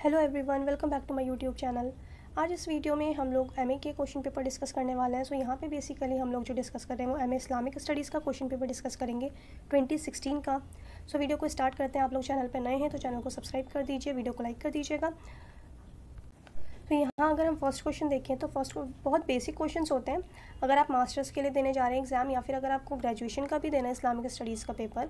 Hello everyone, welcome back to my YouTube channel. आज इस video में हम लोग एमए के क्वेश्चन पेपर डिस्कस करने वाले हैं। सो यहाँ पे बेसिकली हम लोग जो डिस्कस कर रहे हैं वो एमए इस्लामिक स्टडीज़ का क्वेश्चन पेपर डिस्कस करेंगे 2016 का। सो वीडियो को स्टार्ट करते हैं। आप लोग चैनल पर नए हैं तो चैनल को सब्सक्राइब कर दीजिए, वीडियो को लाइक कर दीजिएगा। तो यहाँ अगर हम फर्स्ट क्वेश्चन देखें तो फर्स्ट बहुत बेसिक क्वेश्चंस होते हैं। अगर आप मास्टर्स के लिए देने जा रहे हैं एग्ज़ाम या फिर अगर आपको ग्रेजुएशन का भी देना है इस्लामिक स्टडीज़ का पेपर,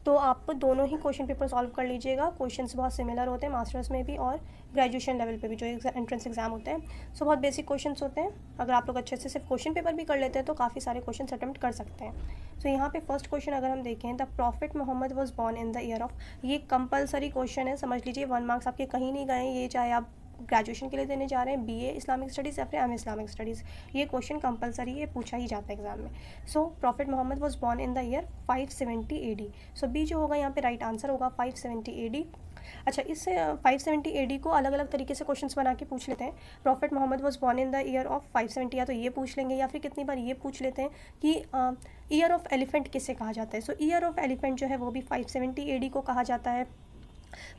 तो आप दोनों ही क्वेश्चन पेपर सॉल्व कर लीजिएगा। क्वेश्चंस बहुत सिमिलर होते हैं मास्टर्स में भी और ग्रेजुएशन लेवल पे भी जो एंट्रेंस एग्जाम होते हैं। सो बहुत बेसिक क्वेश्चंस होते हैं। अगर आप लोग अच्छे से सिर्फ क्वेश्चन पेपर भी कर लेते हैं तो काफ़ी सारे क्वेश्चन अटेम्प्ट कर सकते हैं। सो यहाँ पे फर्स्ट क्वेश्चन अगर हम देखें, the prophet Mohammad was born in the year of, ये कंपलसरी क्वेश्चन है, समझ लीजिए 1 मार्क्स आपके कहीं नहीं गए। ये चाहे आप ग्रेजुएशन के लिए देने जा रहे हैं, बीए इस्लामिक स्टडीज़ या फिर एम इस्लामिक स्टडीज़, ये क्वेश्चन कंपलसरी ये पूछा ही जाता है एग्जाम में। So prophet Mohammad was born in the year 570 AD। So B जो होगा यहाँ पे राइट आंसर होगा 570 AD। अच्छा, इससे 570 AD को अलग अलग तरीके से क्वेश्चंस बना के पूछ लेते हैं। Prophet Mohammad was born in the year of 570, या तो ये पूछ लेंगे या फिर कितनी बार ये पूछ लेते हैं कि ईयर ऑफ एलिफेंट किसे कहा जाता है। सो ईयर ऑफ एलिफेंट जो है वो भी 570 AD को कहा जाता है।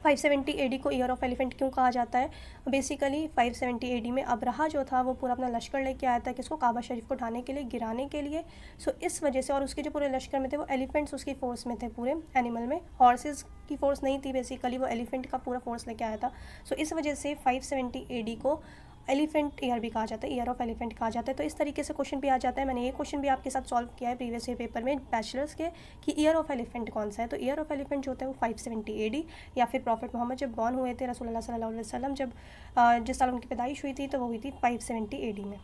570 AD को ईयर ऑफ एलिफेंट क्यों कहा जाता है? बेसिकली 570 AD में अबरहा जो था वो पूरा अपना लश्कर लेके आया था किसको, काबा शरीफ को ढाने के लिए, गिराने के लिए। सो इस वजह से, और उसके जो पूरे लश्कर में थे वो एलिफेंट्स उसकी फोर्स में थे, पूरे एनिमल में हॉर्सेस की फोर्स नहीं थी, बेसिकली वो एलिफेंट का पूरा फोर्स लेके आया था। सो इस वजह से 570 AD को एलिफेंट ईयर भी कहा जाता है, ईयर ऑफ एलिफेंट कहा जाता है। तो इस तरीके से क्वेश्चन भी आ जाता है। मैंने ये क्वेश्चन भी आपके साथ सॉल्व किया है प्रीवियस ईयर पेपर में बैचलर्स के, कि ईयर ऑफ एलिफेंट कौन सा है। तो ईयर ऑफ एलिफेंट जो होता है वो 570 AD, या फिर प्रॉफिट मोहम्मद जब बॉर्न हुए थे रसूलुल्लाह सल्लल्लाहु अलैहि वसल्लम, जब जिस साल उनकी पैदाइश हुई थी तो वो हुई थी 570 AD में।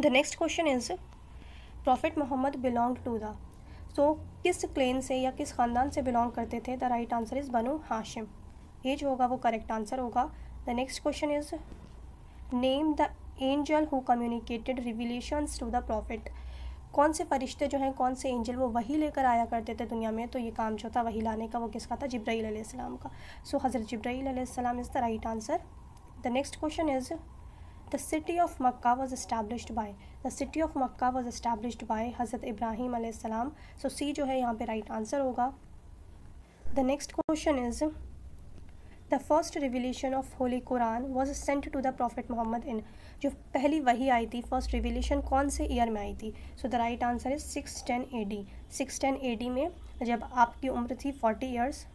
The next question is prophet Muhammad belong to the, so किस क्लेन से या किस ख़ानदान से बिलोंग करते थे? The right answer is Banu Hashim. ये जो होगा वो करेक्ट आंसर होगा। The next question is name the angel who communicated revelations to the prophet. कौन से फरिश्ते जो हैं, कौन से एंजल वो वही लेकर आया करते थे दुनिया में? तो ये काम जो था वही लाने का वो किसका था? जिब्राईल अलैहिस्सलाम का। सो हज़रत जिब्राईल अलैहिस्सलाम is the right answer. The next question is the city of Makkah was established by, the city of Makkah was established by Hazrat Ibrahim अलैहिस्सलाम। सो सी जो है यहाँ पे राइट आंसर होगा। The next question is the first revelation of holy Quran was sent to the prophet Mohammad in, जो पहली वही आई थी, फर्स्ट रिविलेशन कौन से ईयर में आई थी? So the right answer is 610 AD। 610 AD में जब आपकी उम्र थी 40 ईयर्स।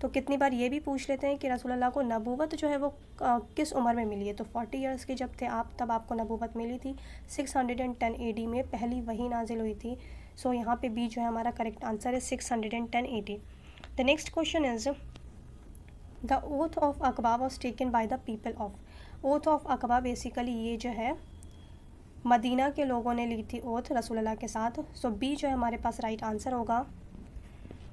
तो कितनी बार ये भी पूछ लेते हैं कि रसूलुल्लाह को नबूवत जो है वो किस उम्र में मिली है? तो 40 ईयर्स के जब थे आप तब आपको नबूवत मिली थी। 610 AD में पहली वही नाजिल हुई थी। सो यहाँ पे बी जो है हमारा करेक्ट आंसर है 610 AD। The next question is the oath of Aqaba was taken by the people of. Oath of Aqaba basically ये जो है मदीना के लोगों ने ली थी ओथ रसूलुल्लाह के साथ। सो बी जो है हमारे पास राइट आंसर होगा।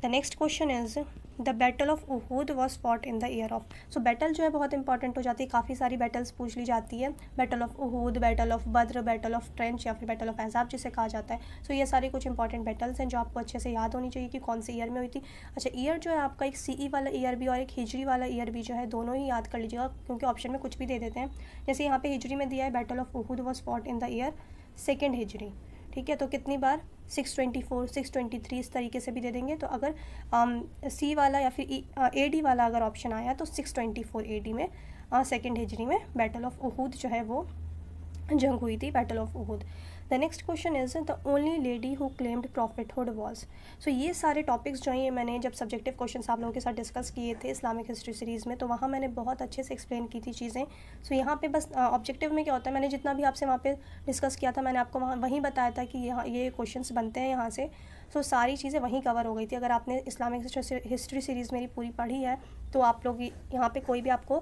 The next question is the battle of Uhud was fought in the year of. So battle जो है बहुत इंपॉर्टेंट हो जाती है, काफ़ी सारी बैटल्स पूछ ली जाती है। Battle of Uhud, battle of Badr, battle of trench या फिर बैटल ऑफ अहज़ाब जिसे कहा जाता है। सो ये सारी कुछ इंपॉर्टेंट बैटल्स हैं जो आपको अच्छे से याद होनी चाहिए कि कौन से ईयर में हुई थी। अच्छा, ईयर जो है आपका एक CE वाला ईयर भी और एक हिजरी वाला ईयर भी जो है, दोनों ही याद कर लीजिएगा क्योंकि ऑप्शन में कुछ भी दे देते हैं। जैसे यहाँ पे हिजरी में दिया है battle of Uhud was fought in the year 2nd Hijri, ठीक है। तो कितनी बार? 624, 623 इस तरीके से भी दे देंगे। तो अगर सी वाला या फिर AD वाला अगर ऑप्शन आया तो 624 AD में 2nd हिजरी में बैटल ऑफ उहूद जो है वो जंग हुई थी, battle of Uhud. The next question is the only lady who claimed prophethood was. So ये सारे टॉपिक्स जो हैं मैंने जब सब्जेक्टिव क्वेश्चंस आप लोगों के साथ डिस्कस किए थे इस्लामिक हिस्ट्री सीरीज़ में, तो वहाँ मैंने बहुत अच्छे से एक्सप्लेन की थी चीज़ें। सो यहाँ पे बस ऑब्जेक्टिव में क्या होता है, मैंने जितना भी आपसे वहाँ पे डिस्कस किया था मैंने आपको वहाँ वहीं बताया था कि यहाँ ये क्वेश्चंस बनते हैं यहाँ से। सो सारी चीज़ें वहीं कवर हो गई थी। अगर आपने इस्लामिक हिस्ट्री सीरीज़ मेरी पूरी पढ़ी है तो आप लोग यहाँ पे कोई भी आपको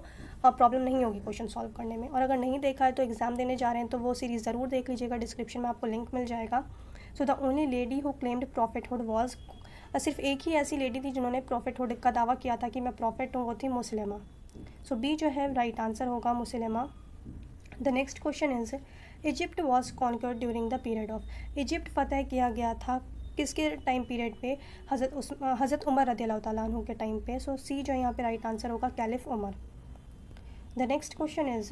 प्रॉब्लम नहीं होगी क्वेश्चन सॉल्व करने में। और अगर नहीं देखा है तो एग्ज़ाम देने जा रहे हैं तो वो सीरीज़ ज़रूर देख लीजिएगा, डिस्क्रिप्शन में आपको लिंक मिल जाएगा। So the only lady who claimed prophethood was, सिर्फ एक ही ऐसी लेडी थी जिन्होंने प्रॉफिटहुड का दावा किया था कि मैं प्रॉफिट हूँ, वो थी मुसलमा। सो बी जो है राइट आंसर होगा Musailma. The next question is Egypt was conquered during the period of. Egypt फतह किया गया था किसके टाइम पीरियड पे? हज़रत उमर रज़ियल्लाहु ताला अन्हु के टाइम पे। सो सी जो यहाँ पे राइट आंसर होगा caliph Umar. The next question is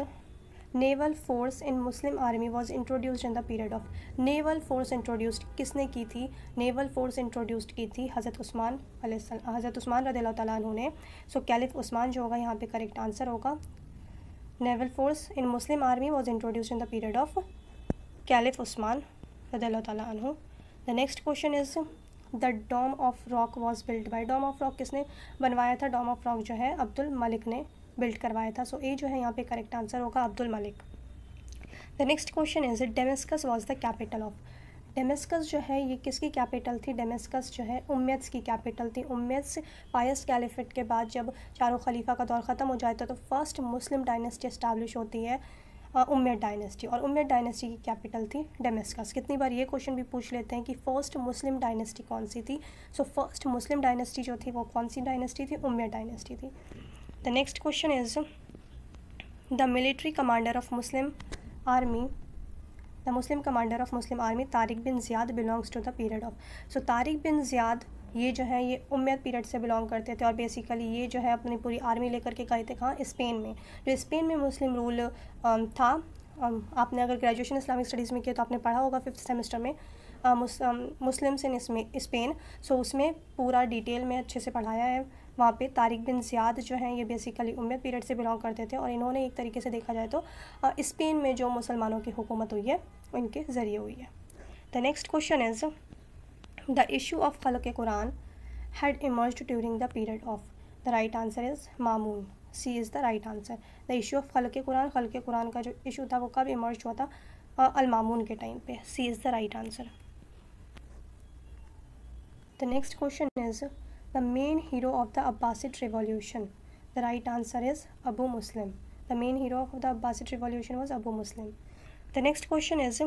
naval force in Muslim army was introduced in the period of. Naval force introduced किसने की थी? नेवल फोर्स इंट्रोड्यूस्ड की थी हज़रत उस्मान रज़ियल्लाहु तआला अन्हु ने। सो कैलिफ उस्मान जो होगा यहाँ पे करेक्ट आंसर होगा। Naval force in Muslim army was introduced in the period of caliph Usman रज़ियल्लाहु तआला अन्हु। The next question is the dome of rock was build by. Dome of rock किसने बनवाया था? डोम ऑफ रॉक जो है अब्दुल मलिक ने बिल्ड करवाया था। सो ए जो है यहाँ पे करेक्ट आंसर होगा Abdul Malik. The next question is Damascus was the capital of. Damascus जो है ये किसकी कैपिटल थी? डेमेस्कस जो है उम्मयद्स की कैपिटल थी। उम्मयद्स पायस कैलिफेट के बाद जब चारों खलीफा का दौर ख़त्म हो जाता है तो फर्स्ट मुस्लिम डायनेस्टी इस्टेब्लिश होती है, उम्मयद डायनेस्टी, और उम्मयद डायनेस्टी की कैपिटल थी डेमेस्कस। कितनी बार ये क्वेश्चन भी पूछ लेते हैं कि फर्स्ट मुस्लिम डायनेस्टी कौन सी थी? सो फर्स्ट मुस्लिम डायनेस्टी जो थी वो कौन सी डायनेस्टी थी? उम्मयद डायनेस्टी थी। The next question is the military commander of Muslim army Tariq bin Ziyad belongs to the period of. So Tariq bin Ziyad ये जो है ये उम्मयद पीरियड से बिलोंग करते थे और बेसिकली ये जो है अपनी पूरी आर्मी लेकर के गए थे कहाँ? स्पेन में। जो स्पेन में मुस्लिम रूल था, आपने अगर ग्रेजुएशन इस्लामिक स्टडीज़ में किया तो आपने पढ़ा होगा 5th सेमेस्टर में मुस्लिम्स इन स्पेन। सो उसमें पूरा डिटेल में अच्छे से पढ़ाया है। वहाँ पे तारिक बिन ज़ियाद जो हैं ये बेसिकली उम्मयद पीरियड से बिलोंग करते थे और इन्होंने एक तरीके से देखा जाए तो स्पेन में जो मुसलमानों की हुकूमत हुई है उनके ज़रिए हुई है। The next question is the issue of Khalq Quran had emerged during the period of. The right answer is Mamun. C is the right answer. The issue of Khalq Quran का जो इशू था वो कब इमर्ज हुआ था? अल मामून के टाइम पे। C is the right answer. The next question is the main hero of the Abbasid revolution. The right answer is Abu Muslim. The main hero of the Abbasid revolution was Abu Muslim. The next question is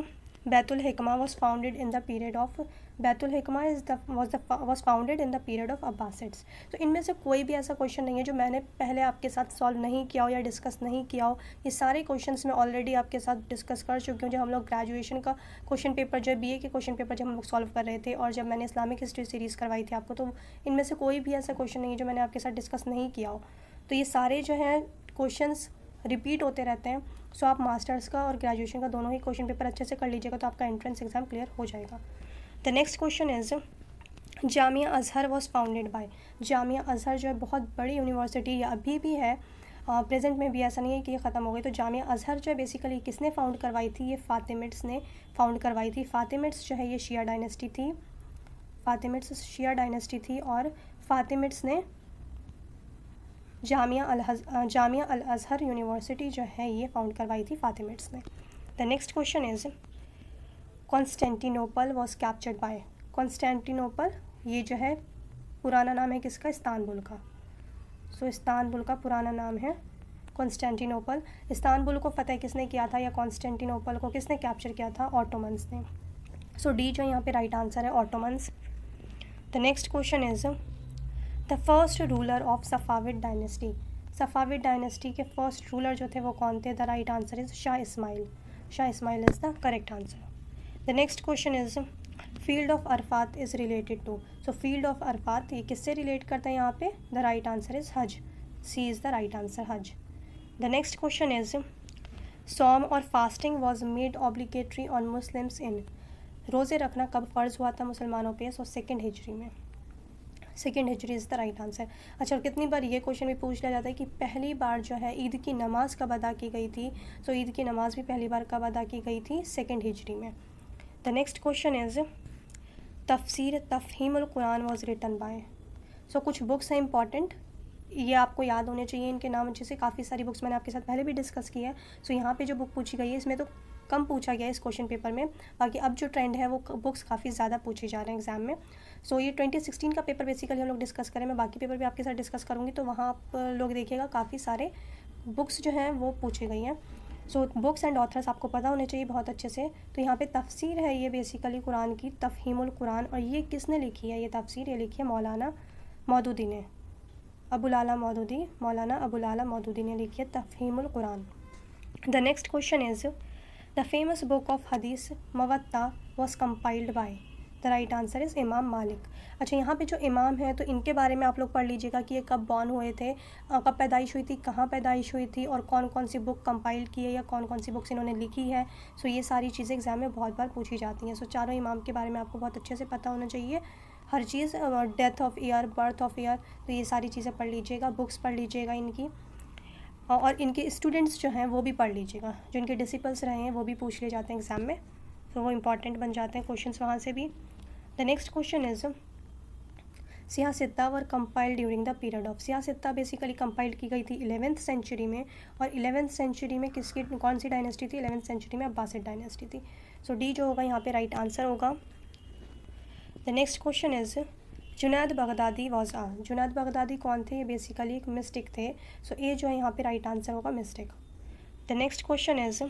Baitul Hikma was founded in the period of. Baitul Hikma was founded in the period of Abbasids. तो इनमें से कोई भी ऐसा question नहीं है जो मैंने पहले आपके साथ सॉल्व नहीं किया हो या डिस्कस नहीं किया हो। ये सारे क्वेश्चंस मैं ऑलरेडी आपके साथ डिस्कस कर चुकी हूँ। जब हम लोग ग्रेजुएशन का क्वेश्चन पेपर, जो BA के क्वेश्चन पेपर जब हम लोग सॉल्व कर रहे थे और जब मैंने इस्लामिक हिस्ट्री सीरीज़ करवाई थी आपको, तो इनमें से कोई भी ऐसा क्वेश्चन नहीं है जो मैंने आपके साथ डिस्कस नहीं किया हो। तो ये सारे जो हैं क्वेश्चंस रिपीट होते रहते हैं। सो आप मास्टर्स का और ग्रेजुएशन का दोनों ही क्वेश्चन पेपर अच्छे से कर लीजिएगा तो आपका एंट्रेंस एग्ज़ाम क्लियर हो जाएगा। The next question is Jamia Azhar was founded by. Jamia Azhar जो है बहुत बड़ी यूनिवर्सिटी या अभी भी है, प्रेजेंट में भी ऐसा नहीं है कि ये ख़त्म हो गई। तो जामिया अज़हर जो है बेसिकली किसने फाउंड करवाई थी? ये फ़ातिमिड्स ने फाउंड करवाई थी। फ़ातिमिड्स जो है ये शिया डायनेस्टी थी। फ़ातिमिड्स शिया डायनेस्टी थी और फ़ातिमिड्स ने जामिया अल अज़हर यूनिवर्सिटी जो है ये फाउंड करवाई थी फ़ातिमिड्स ने। The next question is Constantinople was captured by. Constantinople ये जो है पुराना नाम है किसका? इस्तांबुल का। सो इस्तांबुल का पुराना नाम है कॉन्स्टेंटिनोपल। इस्तांबुल को फ़तह किसने किया था या कॉन्स्टेंटिनोपल को किसने कैप्चर किया था? ऑटोमन्स ने। सो डी जो यहाँ पे राइट आंसर है Ottomans. The next question is the first ruler of Safavid dynasty. Safavid dynasty के फर्स्ट रूलर जो थे वो कौन थे? The right answer is Shah Ismail. Shah Ismail is the correct answer. The next question is field of Arafat is related to. So field of Arafat ये किससे relate करता है यहाँ पे? द राइट आंसर इज़ हज। सी इज़ द राइट आंसर, हज। द नेक्स्ट क्वेश्चन इज़ सौम और fasting was made obligatory on Muslims in. रोज़े रखना कब फ़र्ज़ हुआ था मुसलमानों पे? सो 2nd हिजरी में। 2nd Hijri is the right answer. अच्छा, और कितनी बार ये क्वेश्चन भी पूछ लिया जाता है कि पहली बार जो है ईद की नमाज़ कब अदा की गई थी? सो ईद की नमाज़ भी पहली बार कब अदा की गई थी? 2nd हिजरी में। द नेक्स्ट क्वेश्चन इज़ तफसीर तफ़हीमुल कुरान वॉज रिटन बाय। सो कुछ बुक्स हैं इंपॉर्टेंट, ये आपको याद होने चाहिए इनके नाम। जैसे काफ़ी सारी बुक्स मैंने आपके साथ पहले भी डिस्कस की है। सो यहाँ पे जो बुक पूछी गई है इसमें तो कम पूछा गया है इस क्वेश्चन पेपर में, बाकी अब जो ट्रेंड है वो बुक्स काफ़ी ज़्यादा पूछे जा रहे हैं एग्ज़ाम में। सो ये 2016 का पेपर बेसिकली हम लोग डिस्कस करें, मैं बाकी पेपर भी आपके साथ डिस्कस करूँगी, तो वहाँ आप लोग देखिएगा काफ़ी सारे बुक्स जो हैं वो पूछी गई हैं। सो बुक्स एंड ऑथर्स आपको पता होने चाहिए बहुत अच्छे से। तो यहाँ पे तफसीर है ये बेसिकली कुरान की, तफ़हीमुल कुरान, और ये किसने लिखी है? ये तफसीर ये लिखी है मौलाना मौदूदी ने, अबुल आला मौदूदी, मौलाना अबुल आला मौदूदी ने लिखी है Tafheemul Quran. The next question is the famous book of Hadith Muwatta was compiled by. The right answer is Imam Malik. अच्छा, यहाँ पे जो इमाम है तो इनके बारे में आप लोग पढ़ लीजिएगा कि ये कब बॉर्न हुए थे, कब पैदाइश हुई थी, कहाँ पैदाइश हुई थी, और कौन कौन सी बुक कंपाइल की है या कौन कौन सी बुक्स इन्होंने लिखी है। सो ये सारी चीज़ें एग्जाम में बहुत बार पूछी जाती हैं। सो चारों इमाम के बारे में आपको बहुत अच्छे से पता होना चाहिए, हर चीज़, death of year, birth of year, तो ये सारी चीज़ें पढ़ लीजिएगा, बुक्स पढ़ लीजिएगा इनकी, और इनके स्टूडेंट्स जो हैं वो भी पढ़ लीजिएगा, जो इनके डिसिपल्स रहे हैं वो भी पूछ लिए जाते हैं एग्ज़ाम में, तो वो इंपॉर्टेंट बन जाते हैं क्वेश्चंस वहाँ से भी। द नेक्स्ट क्वेश्चन इज़ सियासत्ता were compiled during the period of. सियासत्ता बेसिकली कंपाइल्ड की गई थी 11th सेंचुरी में, और 11th सेंचुरी में किसकी, कौन सी डायनेस्टी थी, 11th सेंचुरी में अब्बासिड डायनेस्टी थी। सो डी जो होगा यहाँ पे राइट आंसर होगा। The next question is Junaid Baghdadi was a. Junaid Baghdadi कौन थे, ये बेसिकली एक मिस्टिक थे। सो ए जो है यहाँ पे राइट आंसर होगा mystic. The next question is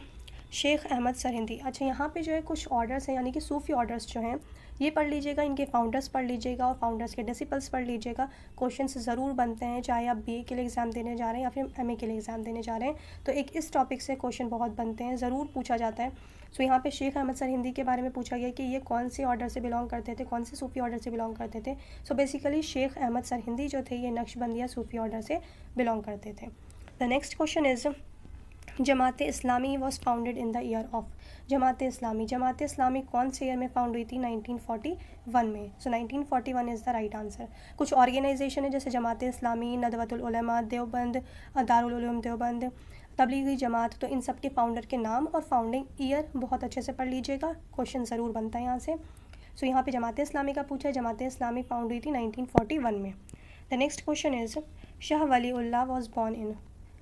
Sheikh Ahmad Sirhindi. अच्छा, यहाँ पे जो है कुछ ऑर्डर्स हैं, यानी कि सूफ़ी ऑर्डर्स जो हैं ये पढ़ लीजिएगा, इनके फाउंडर्स पढ़ लीजिएगा और फाउंडर्स के डिसिपल्स पढ़ लीजिएगा। क्वेश्चंस ज़रूर बनते हैं, चाहे आप बीए के लिए एग्ज़ाम देने जा रहे हैं या फिर एमए के लिए एग्ज़ाम देने जा रहे हैं, तो एक इस टॉपिक से क्वेश्चन बहुत बनते हैं, ज़रूर पूछा जाता है। सो यहाँ पे शेख अहमद सरहिंदी के बारे में पूछा गया कि ये कौन से ऑर्डर से बिलोंग करते थे, कौन से सूफ़ी ऑर्डर से बिलोंग करते थे। सो बेसिकली शेख अहमद सरहिंदी जो थे ये नक्शबंदिया सूफ़ी ऑर्डर से बिलोंग करते थे। The next question is Jamaat Islami was founded in the year of. Jamaat Islami कौन से ईयर में फाउंड हुई थी, 1941 में। So 1941 is the right answer. कुछ ऑर्गेनाइजेशन है जैसे जमात इस्लामी, नदवतुल उलमा देवबंद, दारुल उलूम देवबंद, तबलीगी जमात, तो इन सब के फाउंडर के नाम और फाउंडिंग ईयर बहुत अच्छे से पढ़ लीजिएगा, क्वेश्चन ज़रूर बनता है यहाँ से। सो यहाँ पे जमात इस्लामी का पूछा है, जमात इस्लामी फाउंड हुई थी 1941 में। The next question is Shah Waliullah was born इन।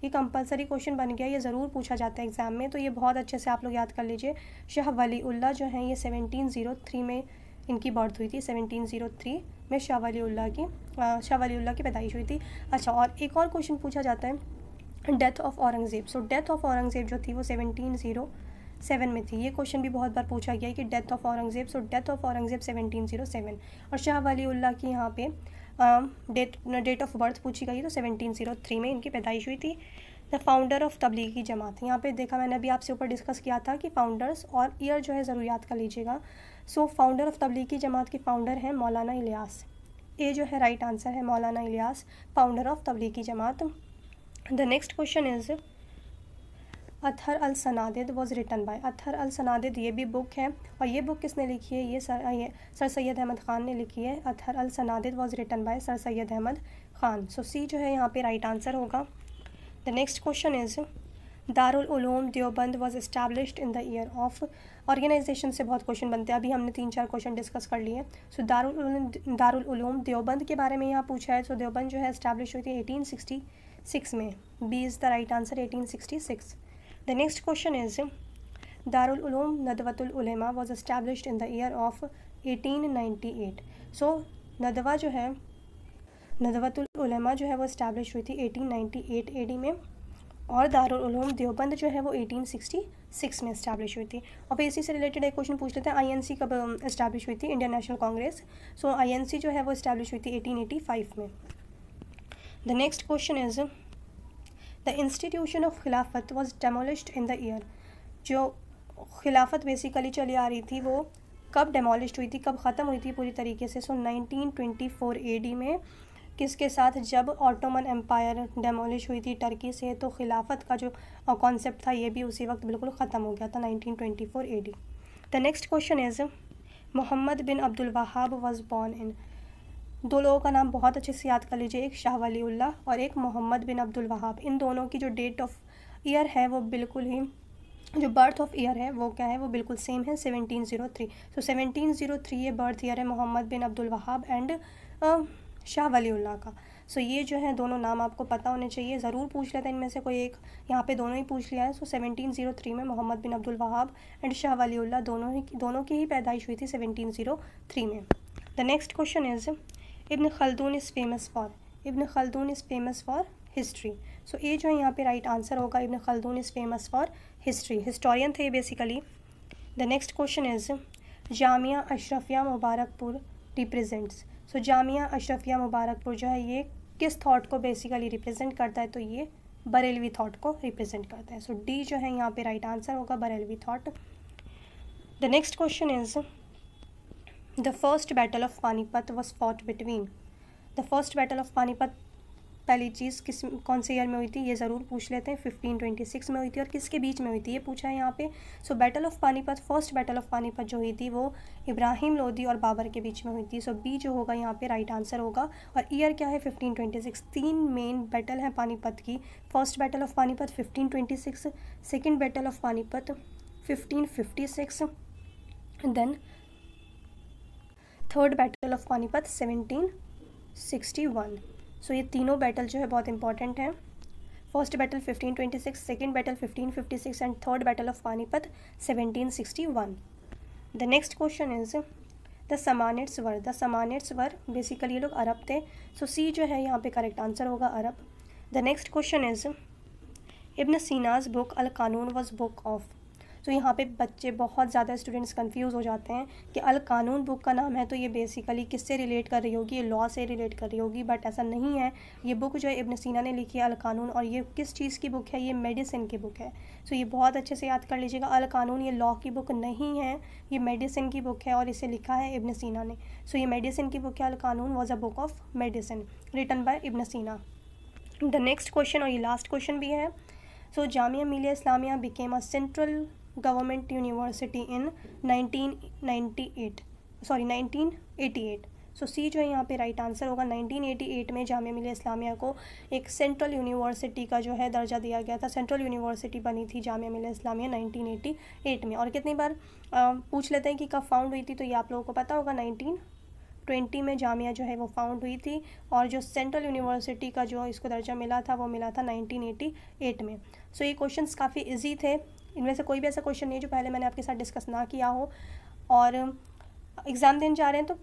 ये कंपलसरी क्वेश्चन बन गया, ये ज़रूर पूछा जाता है एग्ज़ाम में, तो ये बहुत अच्छे से आप लोग याद कर लीजिए। शाह वलीउल्लाह जो हैं ये 1703 में इनकी बर्थ हुई थी, 1703 में शाह वलीउल्लाह की पैदाइश हुई थी। अच्छा, और एक और क्वेश्चन पूछा जाता है death of Aurangzeb. So death of Aurangzeb जो थी वो 1707 में थी। ये क्वेश्चन भी बहुत बार पूछा गया है कि death of Aurangzeb. So death of Aurangzeb 1707, और शाह वलीउल्लाह की यहाँ पे डेट ऑफ बर्थ पूछी गई तो 1703 में इनकी पैदाइश हुई थी। द फाउंडर ऑफ तबलीगी जमात, यहाँ पे देखा मैंने अभी आपसे ऊपर डिस्कस किया था कि फाउंडर्स और ईयर जो है ज़रूर याद कर लीजिएगा। सो फाउंडर ऑफ तबलीगी जमात के फाउंडर हैं मौलाना इलियास। ए जो है राइट आंसर है Maulana Ilyas, founder of Tablighi Jamaat. The next question is Athar al Sanadid was written by. Athar al Sanadid ये भी बुक है, और ये बुक किसने लिखी है, ये सर सैयद अहमद ख़ान ने लिखी है। Athar al Sanadid was written by sir Syed Ahmad Khan. So C जो है यहाँ पे राइट आंसर होगा। The next question is Darul Uloom Deoband was established in the year of. Organisation से बहुत क्वेश्चन बनते हैं, अभी हमने 3-4 क्वेश्चन डिस्कस कर लिए। सो दारुल उलूम देवबंद के बारे में यहाँ पूछा है। सो देवबंद जो है इस्टेब्लिश हुई थी 1866 में। B is the right answer, 1866। The next question is Darul Uloom Nadwatul Ulama was established in the year of 1898। So Nadwatul Ulama जो है वो इस्टेब्लिश हुई थी 1898 AD में, और दारुल उलूम देवबंद जो है वो 1866 में इस्टेब्लिश हुई थी। और फिर इसी से रिलेटेड एक क्वेश्चन पूछ लेते हैं, INC कब इस्टेब्लिश हुई थी, इंडियन नेशनल कांग्रेस। सो INC जो है वो इस्टेब्लिश हुई थी 1885 में। The next question is the institution of खिलाफत वॉज डेमोलिश्ड इन द ईयर। जो खिलाफत बेसिकली चली आ रही थी वो कब डेमोलिश्ड हुई थी, कब ख़त्म हुई थी पूरी तरीके से। सो 1924 AD में, किसके साथ, जब ऑटोमन एम्पायर डेमोलिश हुई थी टर्की से, तो खिलाफत का जो कॉन्सेप्ट था ये भी उसी वक्त बिल्कुल ख़त्म हो गया था, 1924 AD। The next question is Mohammad bin Abdul Wahhab was born in. दो लोगों का नाम बहुत अच्छे से याद कर लीजिए, एक शाह वलीउल्लाह और एक मोहम्मद बिन अब्दुल वहाब। इन दोनों की जो डेट ऑफ ईयर है वो बिल्कुल ही, जो बर्थ ऑफ ईयर है वो क्या है, वो बिल्कुल सेम है, 1703। सो 1703 ये बर्थ ईयर है मोहम्मद बिन अब्दुल वहाब एंड शाह वलीउल्लाह का। सो ये जो है दोनों नाम आपको पता होने चाहिए, ज़रूर पूछ लेते हैं इनमें से कोई एक, यहाँ पे दोनों ही पूछ लिया है। सो 1703 में मोहम्मद बिन अब्दुल वहाब एंड शाह वलीउल्लाह दोनों की ही पैदाइश हुई थी 1703 में। The next question is Ibn Khaldun is famous for history. So ये जो है यहाँ पे राइट आंसर होगा, Ibn Khaldun is famous for history, historian थे basically. The next question is Jamia Ashrafia Mubarakpur represents. So Jamia Ashrafia Mubarakpur जो है ये किस थॉट को बेसिकली रिप्रेजेंट करता है, तो ये बरेलवी थॉट को रिप्रेजेंट करता है। सो डी जो है यहाँ पे राइट आंसर होगा, Barelvi thought. The next question is the first battle of Panipat was fought between. The first battle of Panipat पहली चीज़ कौन से ईयर में हुई थी, ये ज़रूर पूछ लेते हैं। 1526 में हुई थी। और किसके बीच में हुई थी, ये पूछा है यहाँ पे। सो battle of Panipat, first battle of Panipat जो हुई थी वो इब्राहिम लोदी और बाबर के बीच में हुई थी। सो बी जो होगा यहाँ पे राइट आंसर होगा। और ईयर क्या है, 1526। 3 मेन बैटल हैं पानीपत की। First battle of Panipat 1526, second battle of Panipat 1556, then third battle of Panipat 1761। So ये तीनों बैटल जो है बहुत इंपॉर्टेंट हैं। First battle 1526, second battle 1556 and third battle of Panipat 1761। The next question is the Samanids were. The Samanids were basically ये लोग अरब थे। सो C जो है यहाँ पे करेक्ट आंसर होगा, अरब। The next question is Ibn Sina's book al Qanun was book of. तो यहाँ पे बच्चे बहुत ज़्यादा स्टूडेंट्स कंफ्यूज हो जाते हैं कि अल कानून बुक का नाम है तो ये बेसिकली किससे रिलेट कर रही होगी, ये लॉ से रिलेट कर रही होगी, बट ऐसा नहीं है। ये बुक जो है इब्न सीना ने लिखी है, अल कानून। और ये किस चीज़ की बुक है, ये मेडिसिन की बुक है। सो ये बहुत अच्छे से याद कर लीजिएगा, अल कानून ये लॉ की बुक नहीं है, ये मेडिसिन की बुक है और इसे लिखा है इब्न सीना ने। सो ये मेडिसिन की बुक है, al Qanun was a book of medicine written by Ibn Sina. The next question और ये लास्ट क्वेश्चन भी है। So Jamia Millia Islamia became a central government university in 1988। So C जो है यहाँ पे राइट आंसर होगा। 1988 में जामिया मिलिया इस्लामिया को एक सेंट्रल यूनिवर्सिटी का जो है दर्जा दिया गया था। सेंट्रल यूनिवर्सिटी बनी थी जामिया मिलिया इस्लामिया 1988 में। और कितनी बार पूछ लेते हैं कि कब फाउंड हुई थी, तो ये आप लोगों को पता होगा 1920 में जामिया जो है वो फाउंड हुई थी। और जो सेंट्रल यूनिवर्सिटी का जो इसको दर्जा मिला था वो मिला था 1988 में। सो ये क्वेश्चंस काफ़ी इजी थे। इनमें से कोई भी ऐसा क्वेश्चन नहीं है जो पहले मैंने आपके साथ डिस्कस ना किया हो। और एग्ज़ाम देने जा रहे हैं तो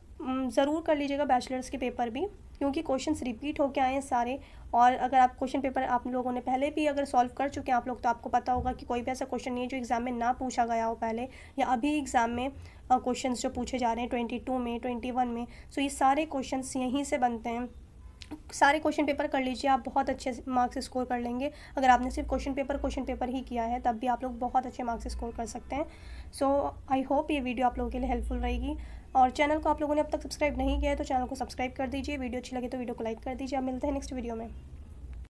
ज़रूर कर लीजिएगा बैचलर्स के पेपर भी, क्योंकि क्वेश्चंस रिपीट होके आए हैं सारे। और अगर आप क्वेश्चन पेपर आप लोगों ने पहले भी अगर सॉल्व कर चुके हैं आप लोग, तो आपको पता होगा कि कोई भी ऐसा क्वेश्चन नहीं है जो एग्ज़ाम में ना पूछा गया हो पहले, या अभी एग्ज़ाम में क्वेश्चंस जो पूछे जा रहे हैं 22 में, 21 में। सो ये सारे क्वेश्चंस यहीं से बनते हैं। सारे क्वेश्चन पेपर कर लीजिए, आप बहुत अच्छे मार्क्स स्कोर कर लेंगे। अगर आपने सिर्फ क्वेश्चन पेपर ही किया है तब भी आप लोग बहुत अच्छे मार्क्स स्कोर कर सकते हैं। सो आई होप ये वीडियो आप लोगों के लिए हेल्पफुल रहेगी। और चैनल को आप लोगों ने अब तक सब्सक्राइब नहीं किया है तो चैनल को सब्सक्राइब कर दीजिए। वीडियो अच्छी लगे तो वीडियो को लाइक कर दीजिए। अब मिलते हैं नेक्स्ट वीडियो में।